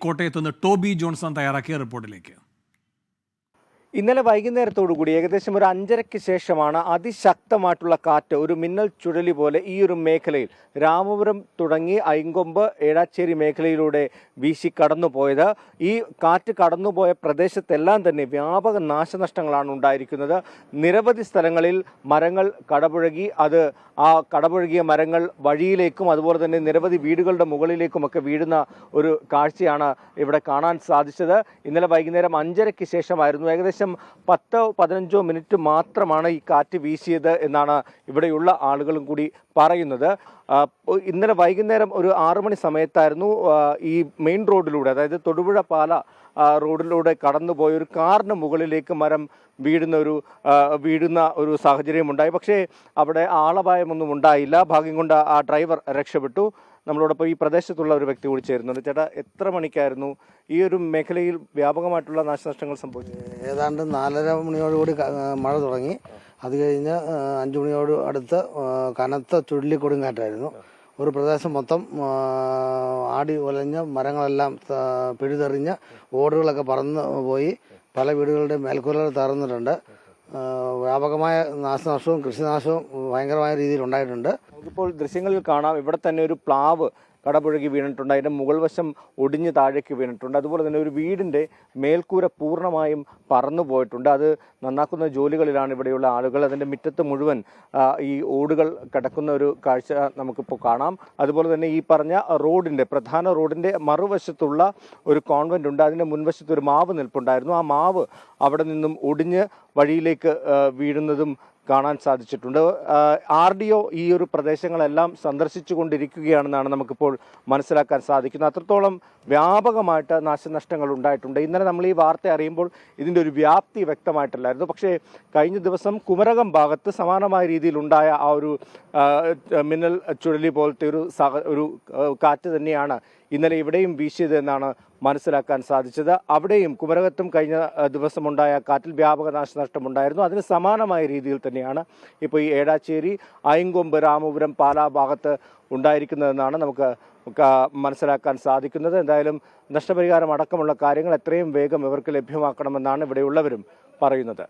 കോട്ടയത്ത് നിന്ന് Toby Johnson തയ്യാറാക്കിയ റിപ്പോർട്ടിലേക്ക്. ഇന്നലെ വൈകുന്നേരത്തോടുകൂടി ഏകദേശം ഒരു 5:30-ക്ക് ശേഷമാണ് അതിശക്തമായിട്ടുള്ള കാറ്റ്, ഒരു മിന്നൽ ചുഴലി പോലെ ഈ ഒരു മേഖലയിൽ രാമപുരം തുടങ്ങി ഐങ്കൊമ്പ് ഏഴാച്ചേരി മേഖലയിലൂടെ വീശി കടന്നുപോയത്. ഈ കാറ്റ് കടന്നുപോയ പ്രദേശത്തെല്ലാം തന്നെ വ്യാപക നാശനഷ്ടങ്ങളാണ് ഉണ്ടായിരിക്കുന്നത്. നിരവധി സ്ഥലങ്ങളിൽ മരങ്ങൾ കടപുഴകി, അത് ആ കടപുഴകിയ മരങ്ങൾ വഴിയിലേക്കും അതുപോലെ തന്നെ നിരവധി വീടുകളുടെ മുകളിലേക്കുമൊക്കെ വീഴുന്ന ഒരു കാഴ്ചയാണ് ഇവിടെ കാണാൻ സാധിച്ചത്. ഇന്നലെ വൈകുന്നേരം 5:30-ക്ക് ശേഷമായിരുന്നു. ഏകദേശം 10-15 മിനിറ്റ് മാത്രമാണ് ഈ കാറ്റ് വീശിയത് എന്നാണ് ഇവിടെയുള്ള ആളുകളും കൂടി പറയുന്നത്. ഇന്നലെ വൈകുന്നേരം ഒരു 6 മണി സമയത്തായിരുന്നു ഈ മെയിൻ റോഡിലൂടെ, അതായത് തൊടുപുഴ പാല റോഡിലൂടെ കടന്നുപോയ ഒരു കാറിന് മുകളിലേക്ക് മരം വീഴുന്ന ഒരു സാഹചര്യം ഉണ്ടായി. പക്ഷേ അവിടെ ആളപായമൊന്നും ഉണ്ടായില്ല. ഭാഗ്യം കൊണ്ട് ആ ഡ്രൈവർ രക്ഷപ്പെട്ടു. നമ്മളോടൊപ്പം ഈ പ്രദേശത്തുള്ള ഒരു വ്യക്തി കൂടി ചേരുന്നുണ്ട്. ചേട്ടാ, എത്ര മണിക്കായിരുന്നു ഈ ഒരു മേഖലയിൽ വ്യാപകമായിട്ടുള്ള നാശനഷ്ടങ്ങൾ സംഭവിച്ചത്? ഏതാണ്ട് 4:30 മണിയോടുകൂടി മഴ തുടങ്ങി. അത് കഴിഞ്ഞ് 5 മണിയോട് അടുത്ത് കനത്ത ചുഴലിക്കൊടുങ്കാറ്റായിരുന്നു. ഒരു പ്രദേശം മൊത്തം ആടി ഉലഞ്ഞ് മരങ്ങളെല്ലാം പിഴുതെറിഞ്ഞ് ഓടുകളൊക്കെ പറന്ന് പോയി. പല വീടുകളുടെ മേൽക്കൂരകൾ തകർന്നിട്ടുണ്ട്. വ്യാപകമായ നാശനഷ്ടവും കൃഷിനാശവും ഭയങ്കരമായ രീതിയിൽ ഉണ്ടായിട്ടുണ്ട്. നമുക്കിപ്പോൾ ദൃശ്യങ്ങളിൽ കാണാം, ഇവിടെ തന്നെ ഒരു പ്ലാവ് കടപുഴകി വീണിട്ടുണ്ട്. അതിൻ്റെ മുകൾ വശം ഒടിഞ്ഞ് താഴേക്ക് വീണിട്ടുണ്ട്. അതുപോലെ തന്നെ ഒരു വീടിൻ്റെ മേൽക്കൂര പൂർണ്ണമായും പറന്നു പോയിട്ടുണ്ട്. അത് നന്നാക്കുന്ന ജോലികളിലാണ് ഇവിടെയുള്ള ആളുകൾ. അതിൻ്റെ മുറ്റത്ത് മുഴുവൻ ഈ ഓടുകൾ കിടക്കുന്ന ഒരു കാഴ്ച നമുക്കിപ്പോൾ കാണാം. അതുപോലെ തന്നെ ഈ പറഞ്ഞ പ്രധാന റോഡിൻ്റെ മറുവശത്തുള്ള ഒരു കോൺവെൻ്റ് ഉണ്ട്. അതിൻ്റെ മുൻവശത്ത് ഒരു മാവ് നിൽപ്പുണ്ടായിരുന്നു. ആ മാവ് അവിടെ നിന്നും ഒടിഞ്ഞ് വഴിയിലേക്ക് വീഴുന്നതും കാണാൻ സാധിച്ചിട്ടുണ്ട്. RDO ഈ ഒരു പ്രദേശങ്ങളെല്ലാം സന്ദർശിച്ചു കൊണ്ടിരിക്കുകയാണെന്നാണ് നമുക്കിപ്പോൾ മനസ്സിലാക്കാൻ സാധിക്കുന്നത്. അത്രത്തോളം വ്യാപകമായിട്ട് നാശനഷ്ടങ്ങൾ ഉണ്ടായിട്ടുണ്ട്. ഇന്നലെ നമ്മൾ ഈ വാർത്ത അറിയുമ്പോൾ ഇതിൻ്റെ ഒരു വ്യാപ്തി വ്യക്തമായിട്ടില്ലായിരുന്നു. പക്ഷേ കഴിഞ്ഞ ദിവസം കുമരകം ഭാഗത്ത് സമാനമായ രീതിയിലുണ്ടായ ആ ഒരു മിന്നൽ ചുഴലി പോലത്തെ ഒരു കാറ്റ് തന്നെയാണ് ഇന്നലെ ഇവിടെയും വീശിയത് എന്നാണ് മനസ്സിലാക്കാൻ സാധിച്ചത്. അവിടെയും കുമരകത്തും കഴിഞ്ഞ ദിവസമുണ്ടായ കാറ്റിൽ വ്യാപക നാശനഷ്ടമുണ്ടായിരുന്നു. അതിന് സമാനമായ രീതിയിൽ തന്നെയാണ് ഇപ്പോൾ ഈ ഏഴാച്ചേരി, ഐങ്കൊമ്പ്, രാമപുരം, പാലാ ഭാഗത്ത് ഉണ്ടായിരിക്കുന്നതെന്നാണ് നമുക്ക് മനസ്സിലാക്കാൻ സാധിക്കുന്നത്. എന്തായാലും നഷ്ടപരിഹാരം അടക്കമുള്ള കാര്യങ്ങൾ എത്രയും വേഗം ഇവർക്ക് ലഭ്യമാക്കണമെന്നാണ് ഇവിടെയുള്ളവരും പറയുന്നത്.